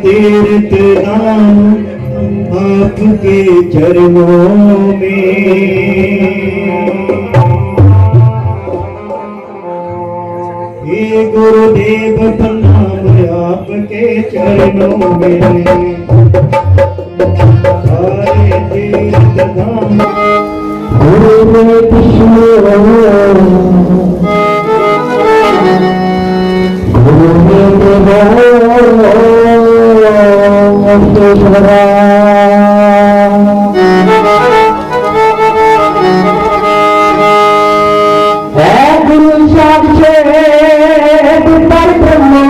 तीर्थ दान आपके चरणों में, हे गुरुदेव प्रणाम आपके चरणों में। सारे तीर्थ दान गुरु में कृष्ण गुरु में गुरु साक्षात परब्रह्मा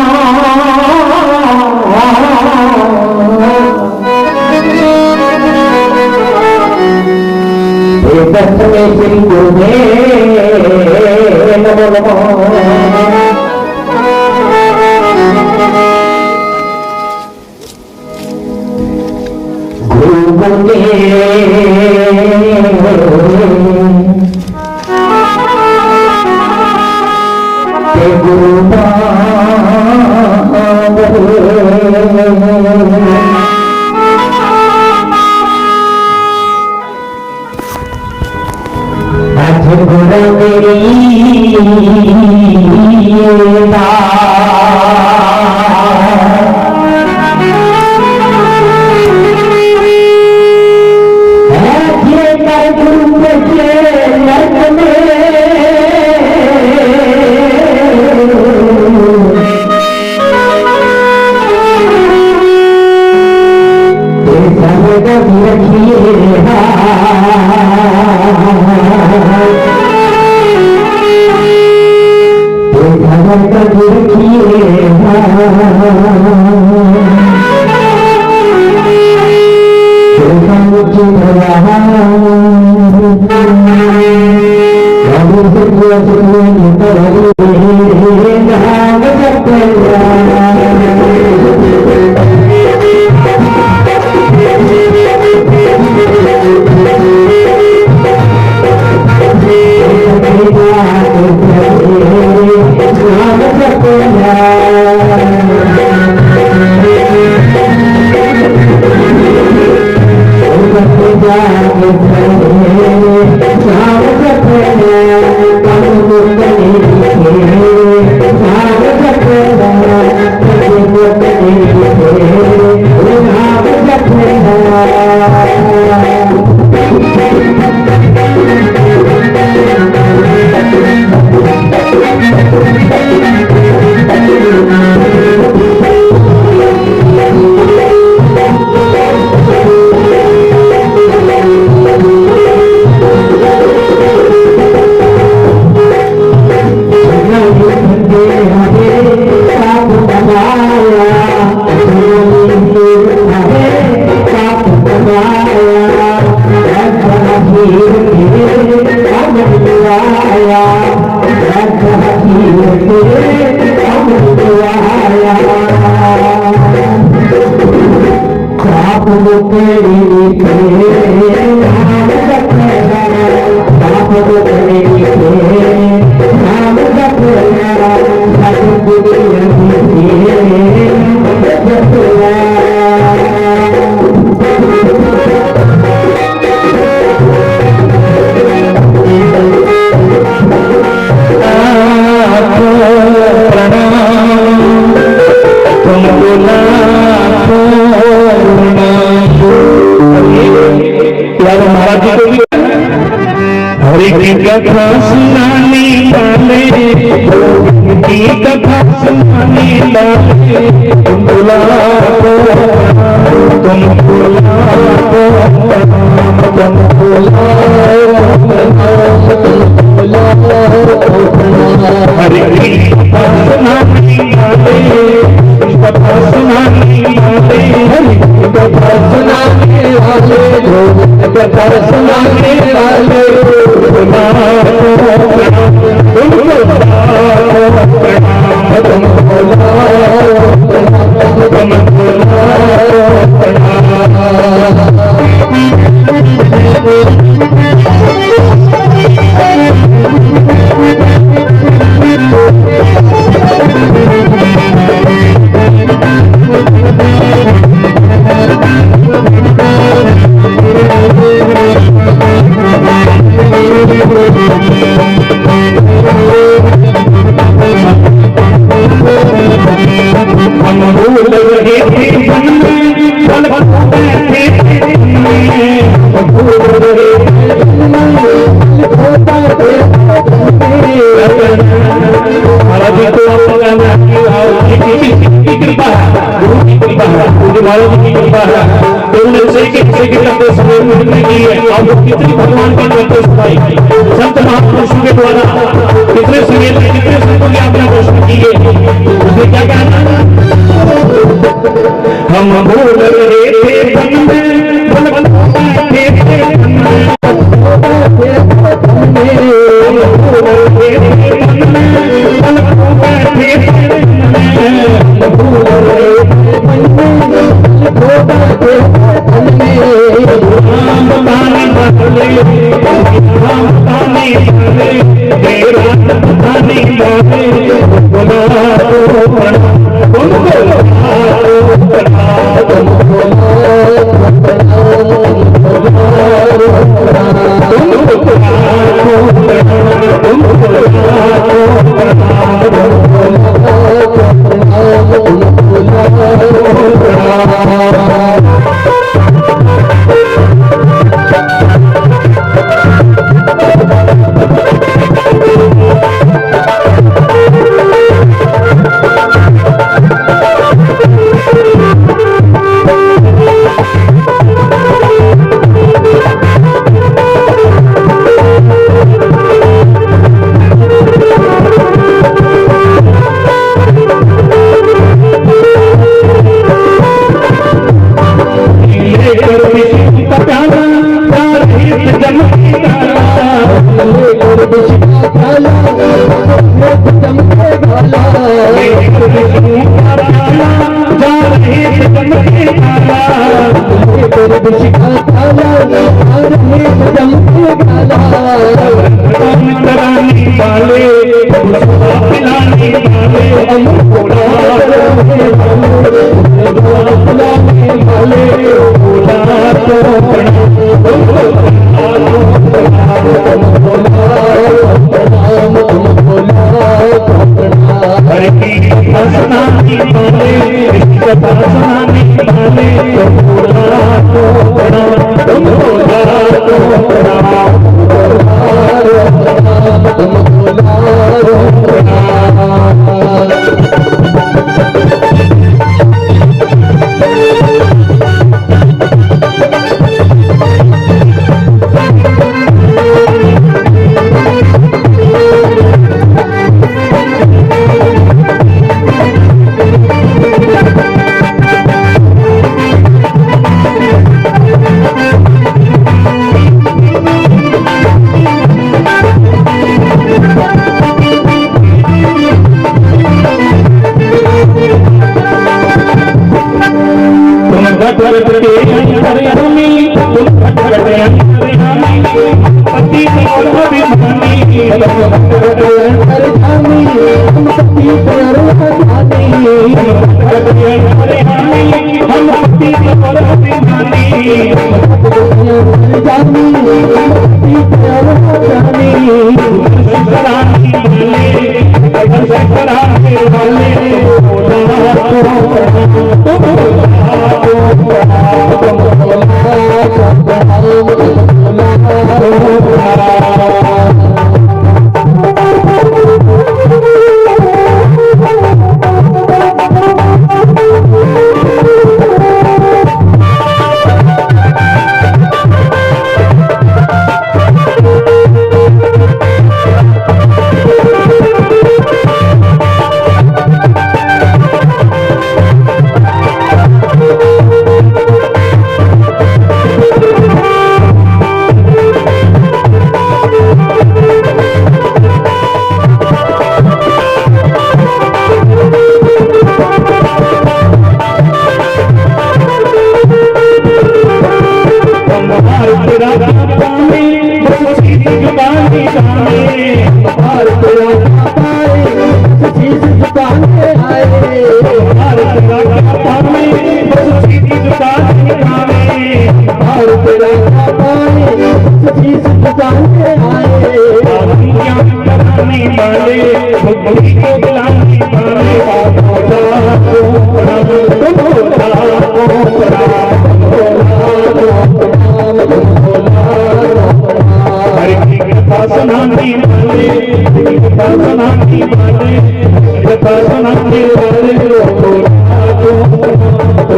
दत्त में श्री गुरुदेव नमो नमः। कथा सुनाने वाले की कथा सुनाने वाले तुम बुलाओ तुम बुलाओ तुम बुलाओ हरे कथा सुनाने वाले कथा सुनाने वाले हरे कथा सुनाने वाले कथा सुनाने वाले महाराज की कृपा है। तो उन्होंने से करते समय उन्होंने की है। आप कितनी भगवान की करते सुनाई संत महापुरुषों के द्वारा कितने संगीत कितने संतों की आपने दर्शन किए। उसने क्या कहना, हम भूल रहे थे मन में भूल बैठे थे मन में, हम भूल रहे थे मन में भूल बैठे थे भूल रहे बताने वाले तेरा बताने वाले बोला तो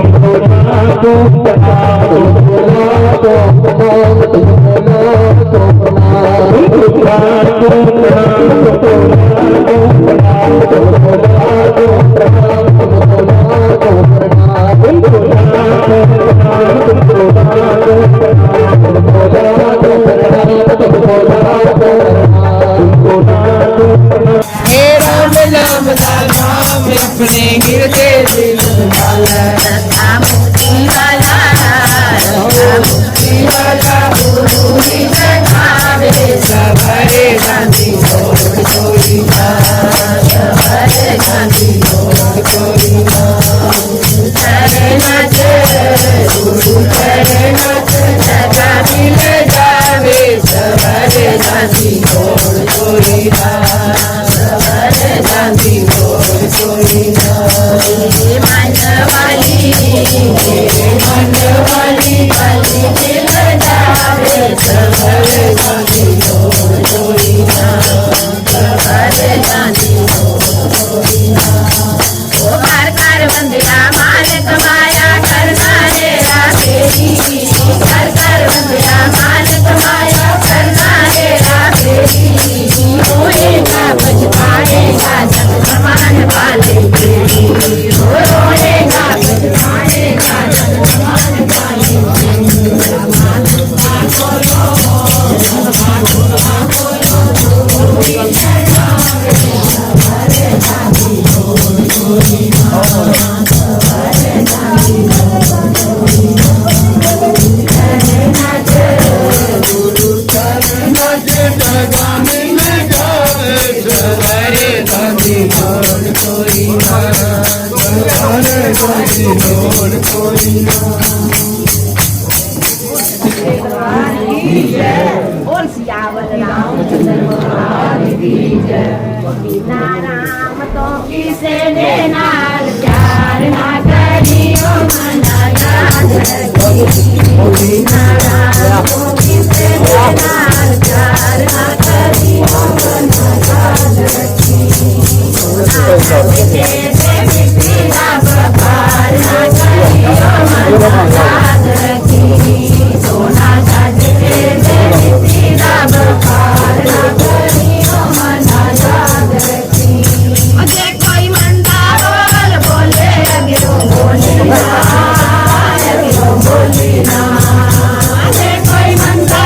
Thank you. अपने गिरते दिल वाला मुक्ति वाला गुरु ही जगावे सबरे गांधी छोड़ छोड़ी सबरे गांधी छोड़ छोड़ी नाच गुरु करे नाच जगा मिल जावे सबरे गांधी छोड़ छोड़ी सबरे गांधी छोड़ छोड़ी मनवाली वाली दिल जावे सबरे गांधी छोड़ छोड़ी सबरे गांधी घर घर बंदिया मालिक माया करना रे राधेरी घर घर बंदिया मालिक माया करना रे राधेरी रोएगा पछताएगा जब समान पाले रोएगा पछताएगा जब समान पाले बोल सियावर रामचंद्र महाराज की जय। बिना राम तो किसे नाल प्यार ना करियो मना याद रखी बिना राम तो किसे नाल प्यार ना करियो मना याद रखी सोना सजके से बिना व्यापार ना करियो मना याद रखी सोना सजके से बिना व्यापार ना करियो मना याद रखी मुझे कोई मंदा बोले अगिरो बोले ना अगिरो बोले ना मुझे कोई मंदा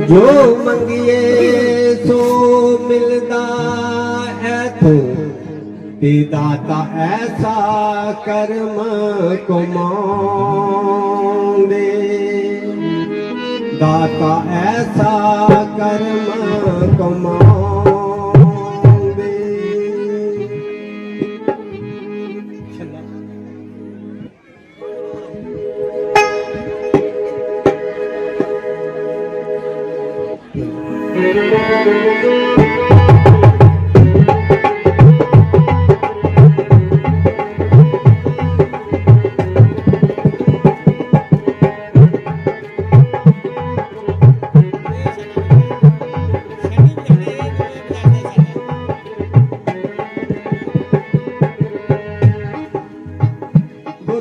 ਜੋ ਮੰਗੀਏ ਸੋ ਮਿਲਦਾ ਐਥੋਂ ਤੇ ਦਾਤਾ ਐਸਾ ਕਰਮ ਕਮਾਉਂਦੇ ਦਾਤਾ ਐਸਾ ਕਰਮ ਕਮਾਉਂਦੇ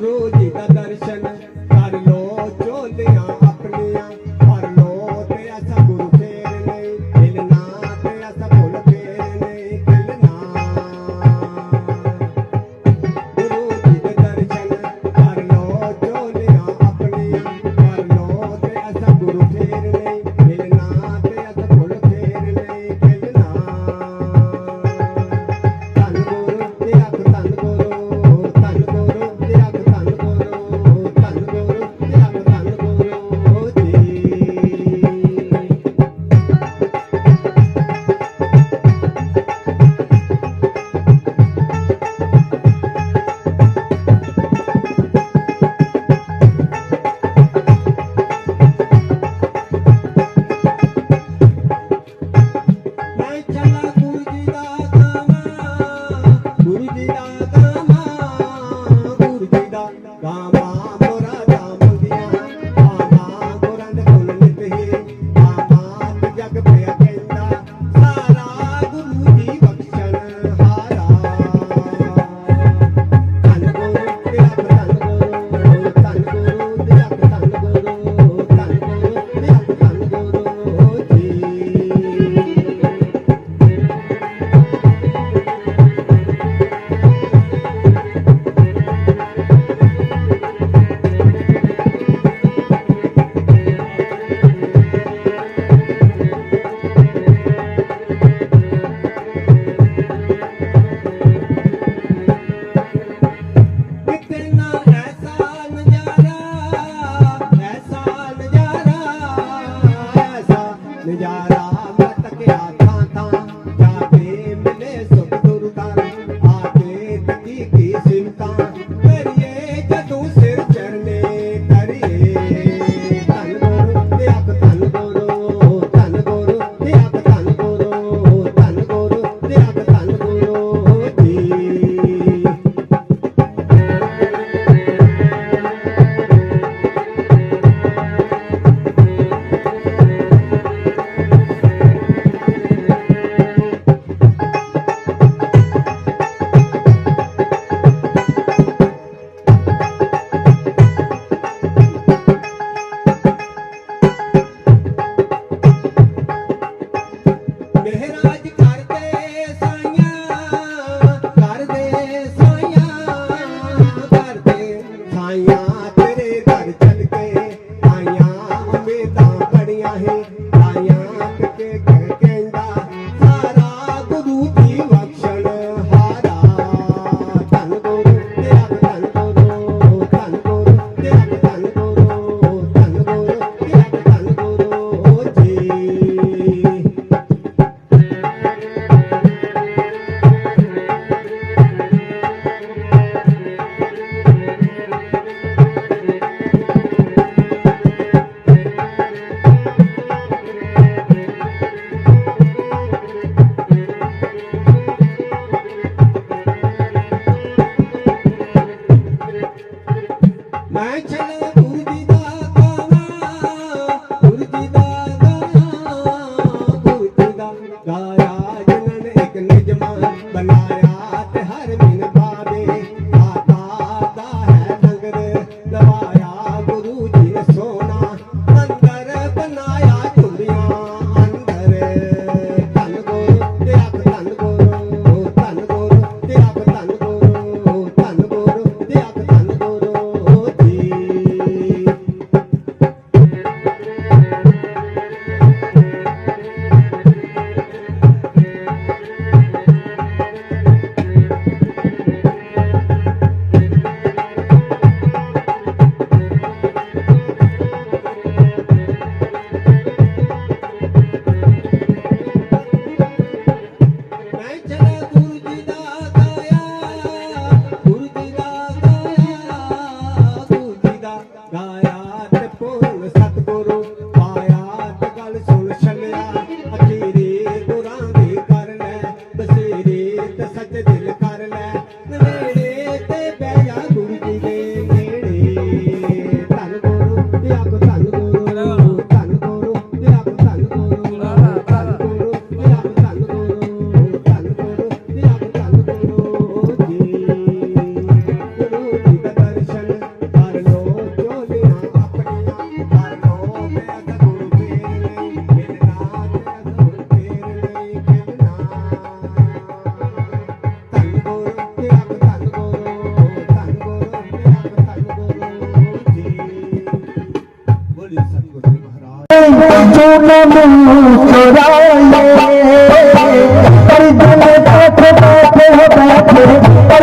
ਗੁਰੂ ਜੀ ਦਾ ਦਰਸ਼ਨ ਕਰ ਲੋ ਝੋਲੀਆਂ ਆਪਣੀਆਂ ਭਰ ਲੋ ਤੇ ਅਸਾਂ ਗੁਰੂ ਫੇਰ ਨਹੀਂ ਹਿਲਣਾ ਤੇ ਅਸਾਂ ਭੁੱਲ ਫੇਰ ਨਹੀਂ ਖਿਲਣਾ ਗੁਰੂ ਜੀ ਦੇ ਦਰਸ਼ਨ ਕਰ ਲੋ ਝੋਲੀਆਂ ਆਪਣੀਆਂ ਭਰ ਲੋ ਤੇ ਅਸਾਂ ਗੁਰੂ ਫੇਰ ਨਹੀਂ ਹਿਲਣਾ ਤੇ ਅਸਾਂ ਭੁੱਲ ਫੇਰ ਨਹੀਂ ਖਿਲਣਾ ਧੰਨ ਗੁਰੂ ਤੇ ਆਖ ਧੰਨ ਗੁਰੂ ਧੰਨ ਗੁਰੂ ਤੇ ਆਖ ਧੰਨ ਗੁਰੂ ਧੰਨ ਗੁਰੂ ਤੇ ਆਖ ਧੰਨ ਗੁਰੂ ਜੀ ਮੈਂ ਚੱਲਾ ਗੁਰੂ ਜੀ ਦਾ ਗਾਵਾਂ ਗੁਰੂ ਜੀ ਦਾ ਗਾਵਾਂ ਗੁਰੂ ਜੀ ਦਾ ਗਾਵਾਂ ਮੁਰਾਦਾਂ ਮੰਗੀਆਂ ਗਾਵਾਂ ਗੁਰਾਂ ਦੇ ਫੁੱਲ ਨਿਤ ਹੀ ਗਾਵਾਂ ਤੇ ਜਗ ਪਿਆ ਕਹਿੰਦਾ ਸਾਰਾ ਗੁਰੂ ਜੀ ਬਖਸ਼ਣ ਹਾਰਾ ਧੰਨ ਗੁਰੂ ਤੇ ਆਖ ਧੰਨ ਗੁਰੂ ਧੰਨ ਗੁਰੂ ਤੇ ਆਖ ਧੰਨ ਗੁਰੂ ਧੰਨ ਗੁਰੂ ਤੇ ਆਖ ਧੰਨ ਗੁਰੂ ਜੀ ਕਿਤੇ ਨਾ ਐਸਾ ਨਜ਼ਾਰਾ ਐਸਾ ਨਜ਼ਾਰਾ ਮੈਂ ਤੱਕਿਆ ਥਾਂ ਥਾਂ ਜਾ ਕੇ ਮਿਲੇ ਸੁਖ ਗੁਰ ਦਾ ਆ ਕੇ ਤੱਕੀ ਕੀ ਸਿਮਤਾਂ ਕਰੀਏ ਜਦੋਂ ਸਿਰ ਚਰਨੇ ਕਰੀਏ ਧੰਨ ਗੁਰੂ ਤੇ ਆਖ ਧੰਨ ਗੁਰੂ ਧੰਨ ਗੁਰੂ ਤੇ ਆਖ ਧੰਨ ਗੁਰੂ ਧੰਨ ਗੁਰੂ ਤੇ ਆਖ ਧੰਨ ਗੁਰੂ ਜੀ ਮਹਿਰਾਜ ਕਰਦੇ ਸਾਈਆਂ ਕਰਦੇ ਸਾਈਆਂ ਤੇਰੇ ਘਰ ਚੱਲ ਕੇ ਆਈਆਂ ਉਮੀਦਾਂ ਬੜੀਆਂ ਹੀ ਆਈਆਂ ਕੇ ਕਹਿੰਦਾ ਸਾਰਾ ਗੁਰੂ ਜੀ ਬਖਸ਼ਣ ਹਾਰਾ ਧੰਨ ਗੁਰੂ ਤੇ ਆਖ ਧੰਨ ਗੁਰੂ ਧੰਨ ਗੁਰੂ ਤੇ ਆਖ ਧੰਨ ਗੁਰੂ ਧੰਨ ਗੁਰੂ ਤੇ ਆਖ ਧੰਨ ਗੁਰੂ ਜੀ ਮੈਂ ਚੱਲਾ ਗੁਰੂ ਜੀ ਦਾ ਗਾਵਾਂ ਗੁਰੂ ਜੀ ਦਾ ਗਾਵਾਂ ਗੁਰੂ ਜੀ ਦਾ ਗਾਇਆ ਜਿਨ੍ਹਾਂ ਨੇ ਇੱਕ ਨਿਜਮਾ ਬਣਾਇਆ ਤੇ ਹਰ ਮੀਨ ਪਾਵੇ ਦਾਤਾ ਦਾ ਹੈ ਲੰਗਰ ਲਵਾਇਆ ਗੁਰੂ ਜੀ ਨੇ ਸੋਨਾ ਅੰਦਰ ਬਣਾਇਆ ਝੁੰਡੀਆਂ ਅੰਦਰ ਧੰਨ ਗੁਰੂ ਤੇ ਆਖ ਧੰਨ ਗੁਰੂ ਧੰਨ ਗੁਰੂ ਤੇ ਆਖ ਧੰਨ ਗੁਰੂ ਧੰਨ ਗੁਰੂ ਤੇ ਆਖ ਧੰਨ ਗੁਰੂ ਜੀ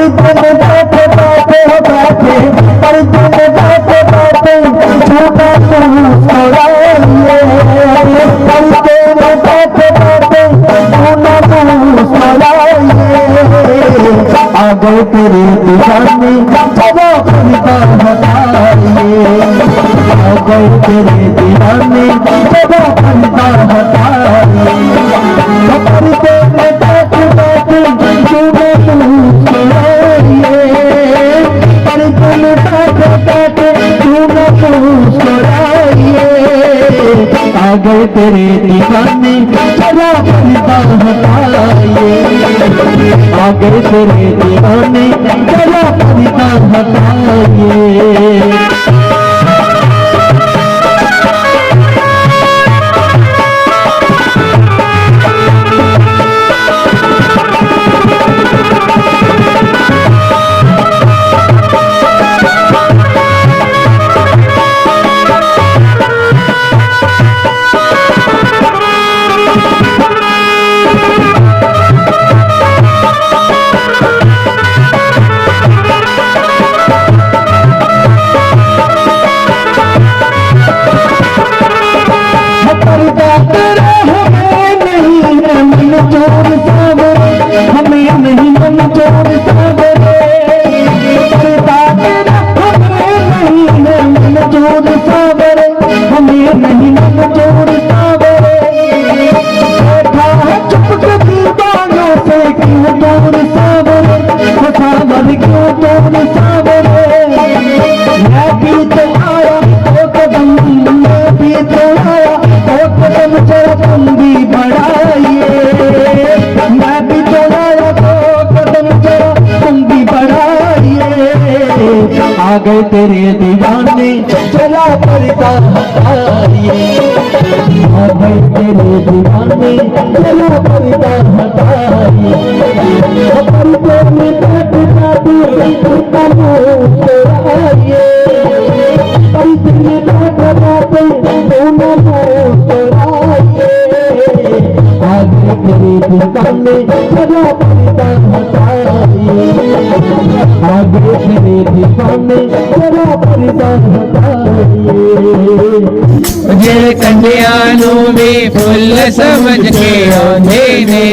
तुम बैठे बैठे हो बैठे पर तुम बैठे बैठे झूठा तुम मुस्कुराइए पर तुम बैठे बैठे झूठा तुम मुस्कुराइए आ गए तेरे दीवाने चलो कविता बताइए आ गए तेरे दीवाने चलो कविता बताइए पर तुम बैठे बैठे झूठा तुम मुस्कुराइए पर तुम बैठे बैठे झूठा तुम मुस्कुराइए आ गए तेरे दीवाने चलो कविता बताइए आ गए तेरे दीवाने चलो कविता बताइए आ गए तेरे दीवाने चला परिता हटाइए आ गए तेरे दीवाने चला परिता हटाइए परिता में बैठ जाते परिता मुस्कुराइए परिता में बैठ जाते दोनों मुस्कुराइए आ गए तेरे दीवाने चला परिता हटाइए आ गए तेरे दीवाने चला परिता हटाइए जे कन्यानु में फुल समझ के आंधे ने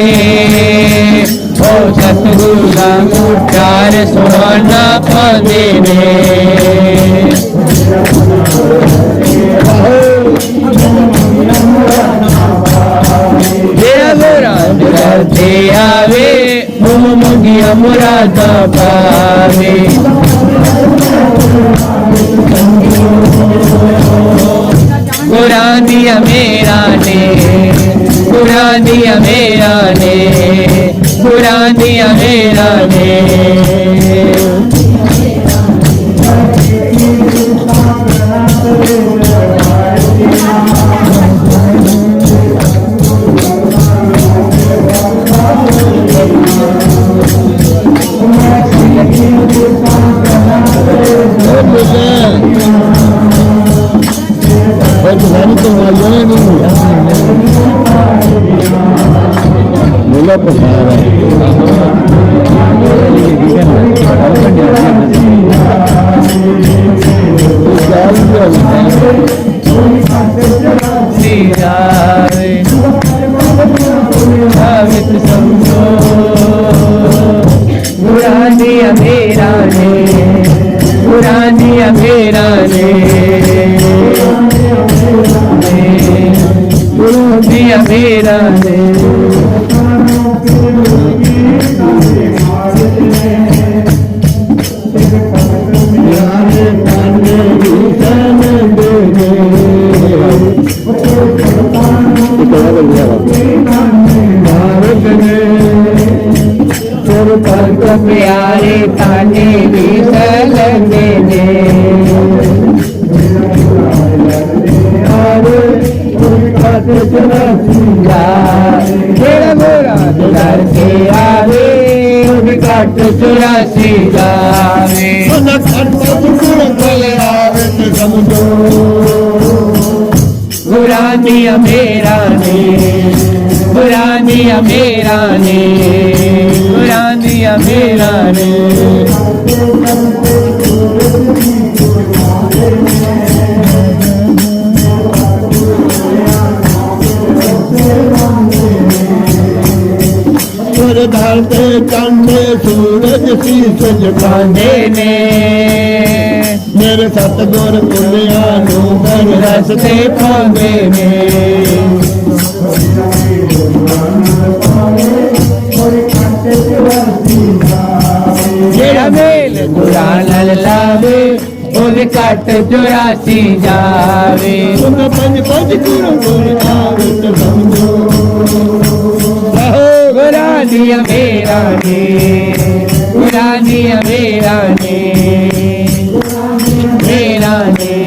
ओ सतगुरु का प्यार सुहाना पाने ने मुराद करते आवे मुगिया मुराद पावे कुरान दिया मेरा ने कुरान दिया मेरा ने कुरान दिया मेरा ने प्यारे ताने भी सलंगे ने करके आवे कट चुरासी जावे बुरानिया मेरा ने बुरानिया मेरा ने बुरानिया दिया मेरा ने धरते चंदे सूरज शीश झुकांदे ने मेरे सतगुर पुलिया नूर रस्ते पांदे ने जेड़ा मेल गुरा लल लावे ओदे कट 84 जावे तुम पंज पंज गुरु गुरु आवे तो समझो गुरा दिया मेरा ने गुरा दिया मेरा ने मेरा ने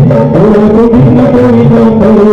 तोरा तो बिना कोई ना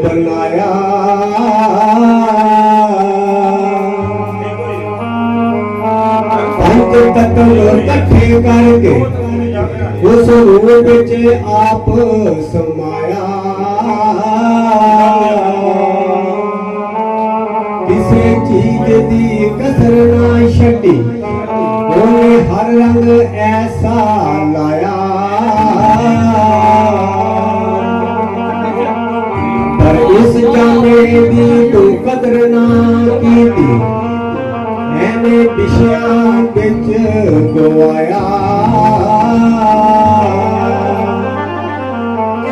बनाया पंच तत्व इकट्ठे करके उस रूप विच आप समाया किसी चीज दी कसर ना छड्डी ओने हर रंग ऐसा लाया पर इस जामे दी तू कदर ना कीती ऐने विषयां विच गवाया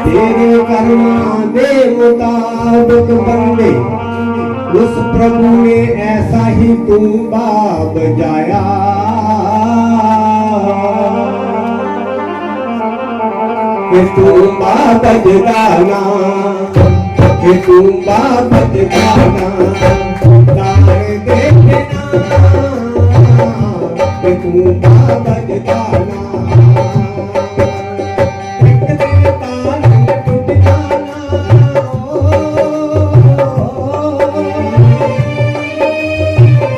तेरे कर्मां दे मुताबिक बंदे उस प्रभु ने ऐसा ही तू बजाया कि तू बजदाना कि तू बजदाना तार देखना कि तू बजदाना एक दिन तार टूट जाना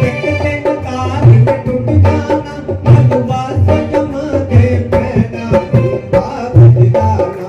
एक दिन तार टूट जाना मलबा से जमा के पैदा तू बजदाना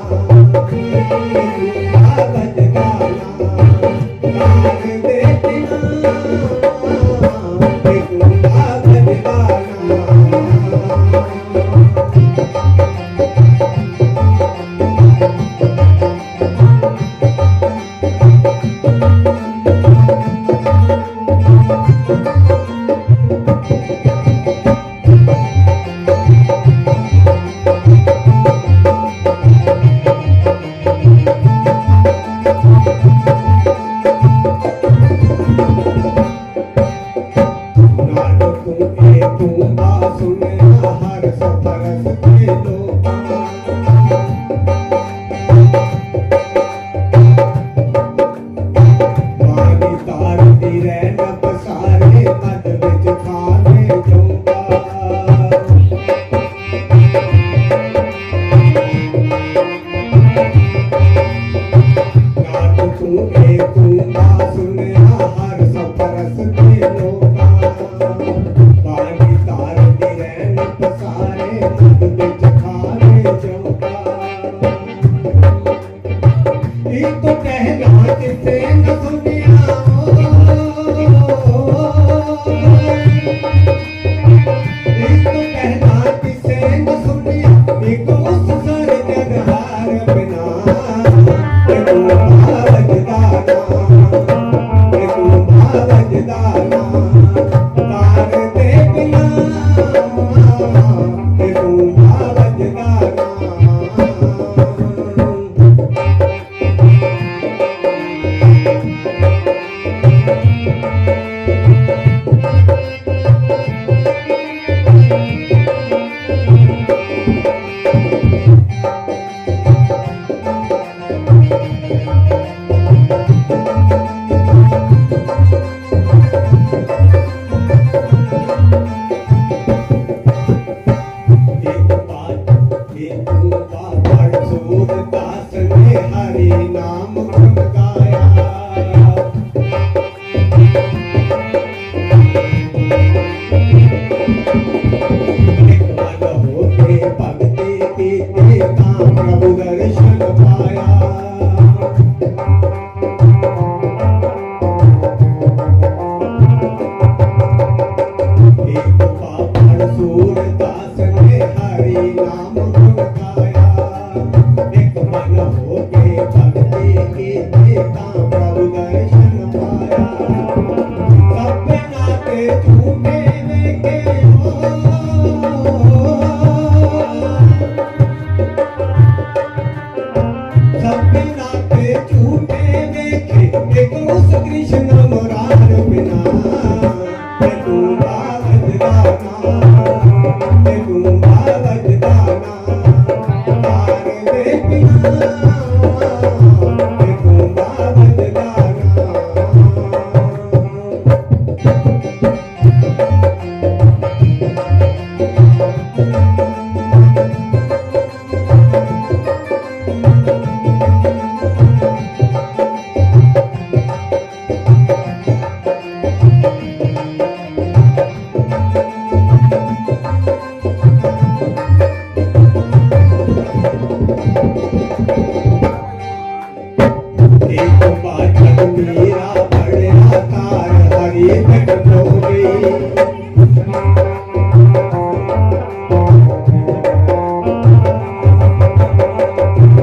मीरा पढ़या तार हरी तक होगी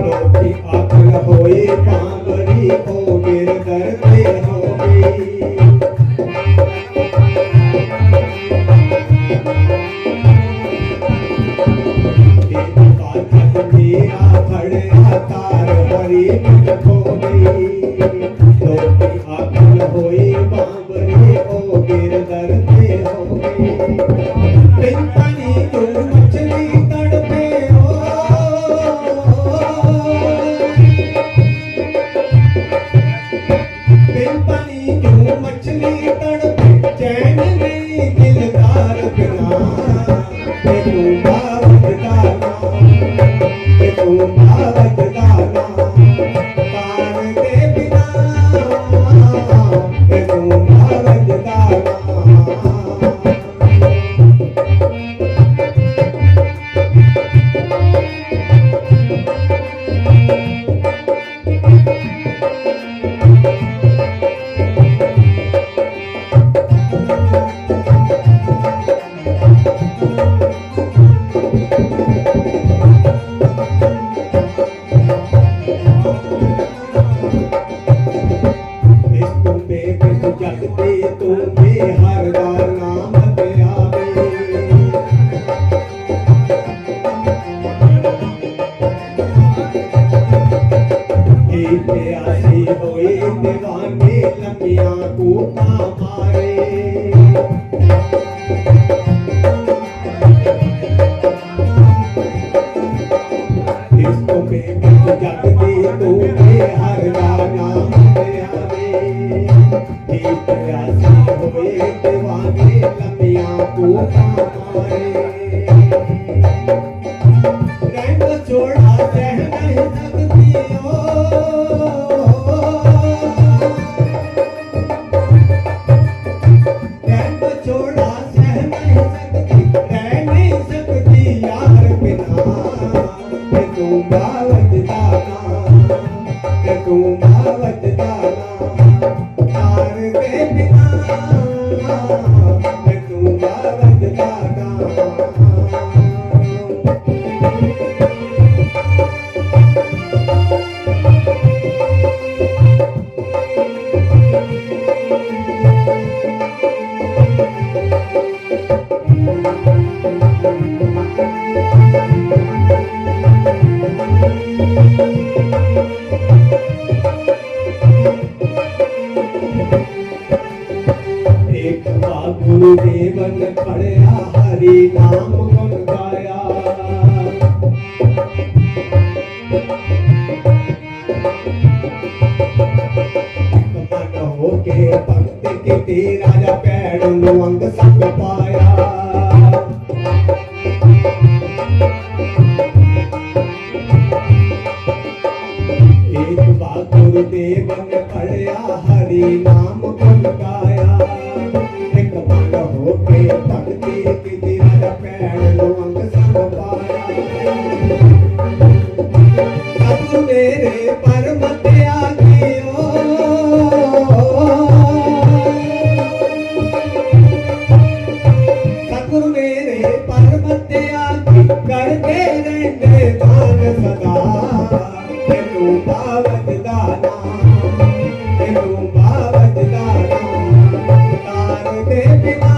लोकी आकल होए पावरी हो गिर करते होगी मीरा पढ़या तार हरी तक होगी लोकी आकल होए पावरी हो गिर करते होगी बिन पानी क्यों मछली तड़पे हो बिन पानी क्यों मछली तड़पे चैन नहीं दिलदार बिना ते तू बावत दाना ते तू बावत दाना पार के बिना ते तू बावत दाना इस तुम्बे बिन जगते तुम्बे हर बार नाम पे आवे हे प्यासी होए दीवाने लंबियां कूपा मारे इस तुम्बे बिन जगते तुम्बे हर बार नाम पे आवे हे प्यासी होए दीवाने लंबियां कूपा मारे रंग छोड़ा सह नहीं सकती हो रंग छोड़ा सह नहीं सकती रह नहीं सकती यार बिना ते तू बावत दाना ते तू बावत दाना तार के बिना ते तू बावत दाना एक बार गुरुदेवन पढ़या हरि नाम गुण गाया मन हो के भक्त के तेरा जा पैड़ अंग संग पाया एक बार गुरुदेवन पढ़या हरि नाम गुण गाया एक मन हो के भक्ति की तेरा पैड़ अंग संग पाया सतगुरु मेरे परम त्यागियो सतगुरु मेरे परम त्यागी करते रहते दान सदा ते तू बावत दाना ते तू बावत दाना तार के बिना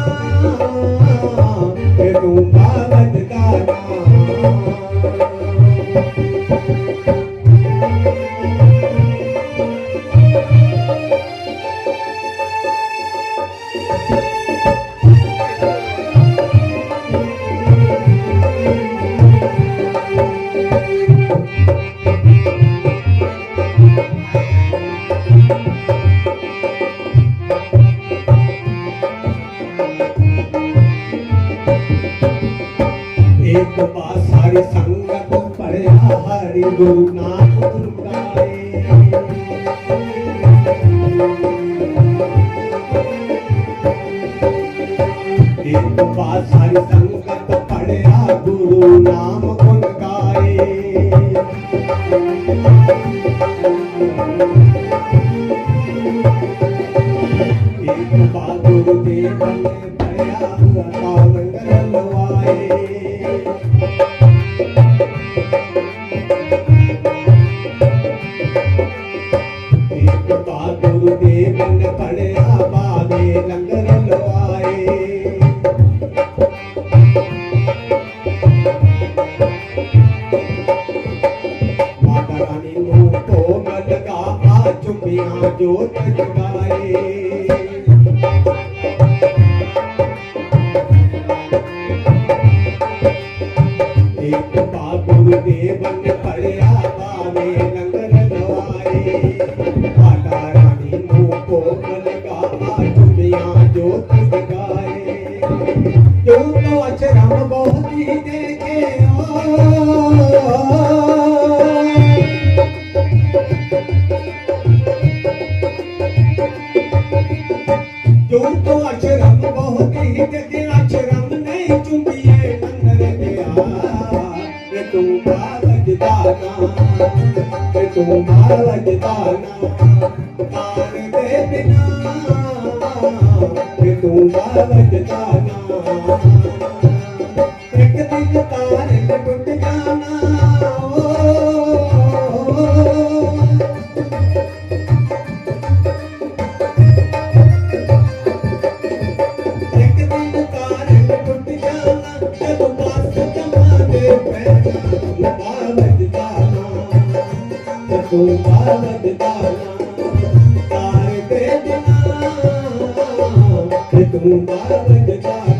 ते तू बावत दाना एक बार सारी संगत पढ़या हरि गुरु नाम गुण गाए एक बार सारी संगत पढ़या गुरु नाम गुण गाए बन पड़या ता लंगर लवाए एक गुरुदेव ने पड़या बाबे लंगर लवाए माता रानी मुंह को लगा आ चुपियां जोत जगाए एक गुरुदेव ने पड़या बाबे लंगर लवाए माता रानी मुंह को लगा आ चुपियां जोत जगाए जो तो अक्षरम बहुत ही देखे जो तो अक्षरम बहुत ही देखे अक्षरम नहीं चुंबिए मंदर गया रे तू बालक दाना रे तू बालक दाना तार दे बिना रे तू बालक दाना एक दिन तार में टूट जाना एक दिन तार में टूट जाना जब बात जमाने पैना बालक दाना तू बालक दाना तार दे बिना तू बालक दाना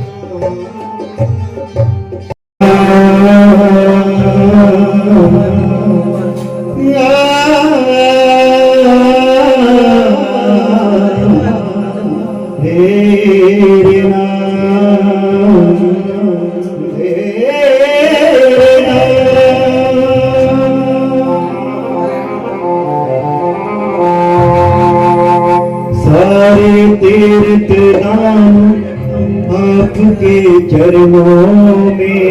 सारे तीर्थ धाम आपके चरणों में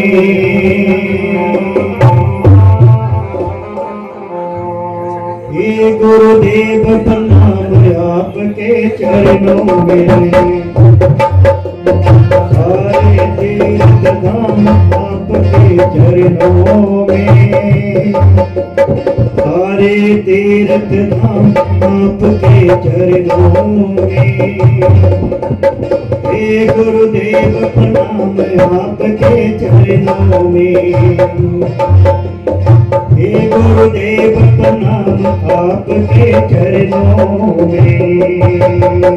हे गुरुदेव प्रणाम आपके चरणों में सारे तीर्थ धाम आपके चरणों में सारे तीर्थ धाम आपके चरणों में हे गुरुदेव प्रणाम आपके चरणों में हे गुरुदेव प्रणाम आपके चरणों में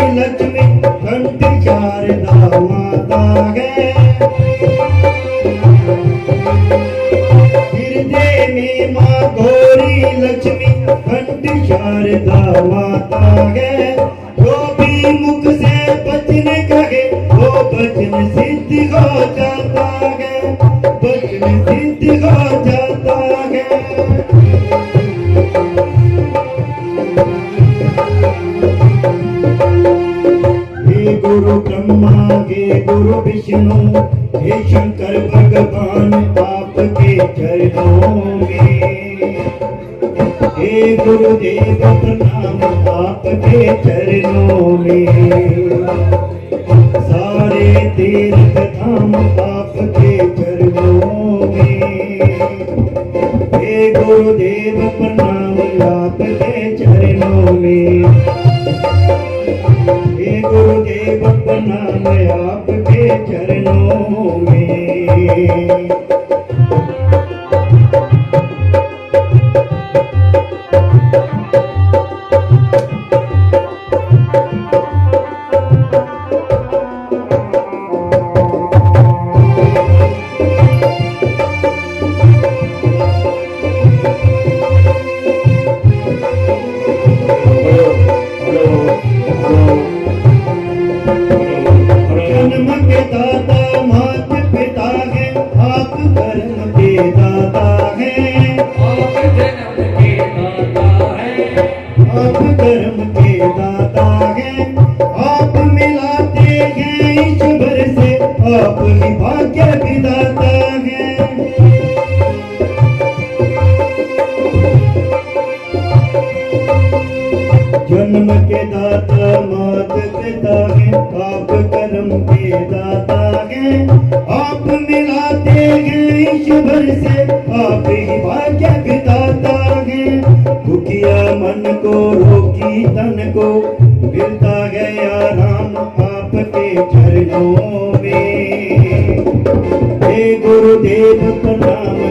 लक्ष्मी घंट शारदा माता है हृदय में माँ गौरी लक्ष्मी घंट शारदा माता है जो भी मुख से बचन कहे वो बचन सिद्ध हो जाता है बचन सिद्ध हो जाता है गुरु ब्रह्मा हे गुरु विष्णु हे शंकर भगवान आपके चरणों में हे गुरुदेव प्रणाम आपके चरणों में सारे तीर्थ धाम आपके चरणों में हे गुरुदेव प्रणाम आपके चरणों में हे गुरुदेव प्रणाम आपके चरणों में विधाता है, आप मिलाते हैं ईश्वर से, आप ही भाग्य विधाता है। जन्म के दाता मात पिता है, आप कर्म के दाता है, आप मिलाते हैं ईश्वर से, आप ही भाग्य विधाता है। दुखिया मन को रोगी तन को मिलता है आराम आपके चरणों में। हे गुरुदेव प्रणाम।